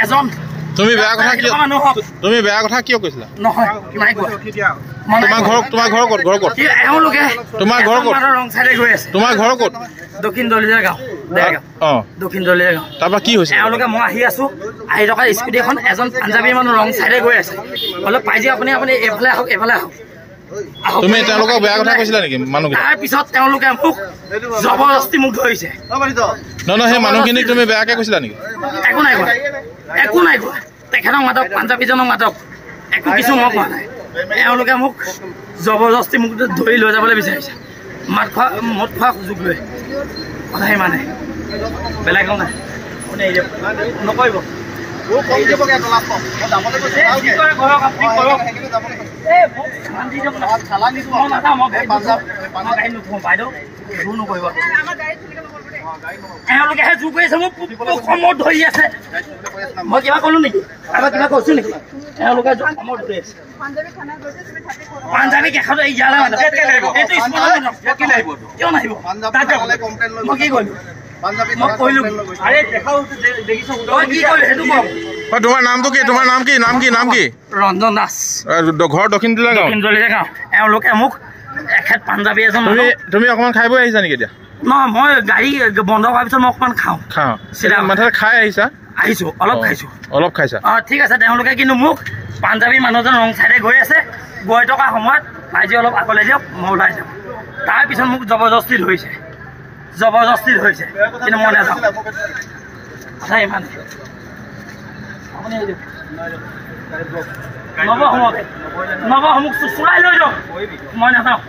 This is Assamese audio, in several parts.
এজন তুমি বেয়া কথা কিয় কৈছিলা? নহয় নাই কোৱা। তোমাৰ ঘৰ ক'ত? এওঁলোকে তোমাৰ ঘৰ ক'ত? ৰং চাইডে গৈ আছে। তোমাৰ ঘৰ ক'ত? দক্ষিণ দলিয়া গাঁও, দক্ষিণ দলিয়া গাঁও। তাৰপৰা কি হৈছে? এওঁলোকে মই আহি আছো, আহি থকা স্কুটি এখন এজন পাঞ্জাবী মানুহ ৰং চাইডে গৈ আছে। অলপ পাই যে আপুনি এইফালে আহক, এইফালে আহক। তুমি তেওঁলোকক বেয়া কথা কৈছিলা নেকি? তাৰ পিছত তেওঁলোকে মোক জবৰদস্তি মোক ধৰিছে। নহয় সেই মানুহখিনিক তুমি বেয়াকে কৈছিলা নেকি? একো নাই কোৱা। তেখেতক মাতক, পাঞ্জাবীজনক মাতক, একো কিছু মই কোৱা নাই। এওঁলোকে মোক জবৰদস্তি মোক ধৰি লৈ যাবলৈ বিচাৰিছে, মদ খোৱা সুযোগ লৈ। কথা সিমানে, বেলেগ নাই। নকৰিব এওঁলোকেহে জোৰ কৰি আছে, মোক সমত ধৰি আছে। মই কিবা কলো নেকি? কিবা কৈছো নেকি? এওঁলোকে সমত ধৰি আছে। পাঞ্জাবী কেষত ইয়ালে কিয় নাহিব? মই কি কৰিলো? তোমাৰ নামটো কি? তোমাৰ নাম কি? ৰঞ্জন দাস, ঘৰ দক্ষিণ দলিয়া গাঁও। এওঁলোকে মোক এখেত পাঞ্জাবী এজন। তুমি অকমান খাই বৈ আহিছা নেকি এতিয়া? নহয়, মই গাড়ী বন্ধ হোৱাৰ পিছত মই অকণমান খাওঁ। মাথাত খাই আহিছো, অলপ খাইছা। ঠিক আছে। তেওঁলোকে কিন্তু মোক পাঞ্জাবী মানুহজন ৰং চাইডে গৈ আছে, গৈ থকা সময়ত আজি অলপ আগলৈ দিয়ক, মই ওলাই যাম। তাৰপিছত মোক জবৰদস্তি ধৰিছে, কিন্তু মই নাযাওঁ। কথা ইমান নৱসমূহ চোৰাই লৈ যাওক, মই নাযাওঁ।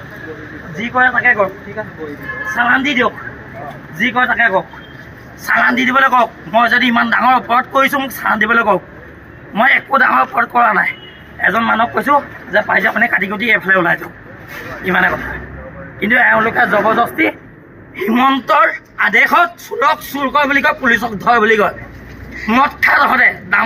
যি কৰে তাকে কওক, ঠিক আছে। চালান দি দিয়ক, যি কৰে তাকে কওক। চালান দি দিবলৈ কওক। মই যদি ইমান ডাঙৰ অপৰাধ কৰিছোঁ, মোক চালান দিবলৈ কওক। মই একো ডাঙৰ অপৰাধ কৰা নাই। এজন মানুহক কৈছোঁ যে পাৰিছে আপুনি কাটি কুটি এইফালে ওলাই যাওক, ইমানে কথা। কিন্তু এওঁলোকে জবৰদস্তি হিমন্তৰ আদেশত চোৰক চোৰ কৰে বুলি কয়, পুলিচক ধৰে বুলি কয়। মদ খাই তহঁতে দাম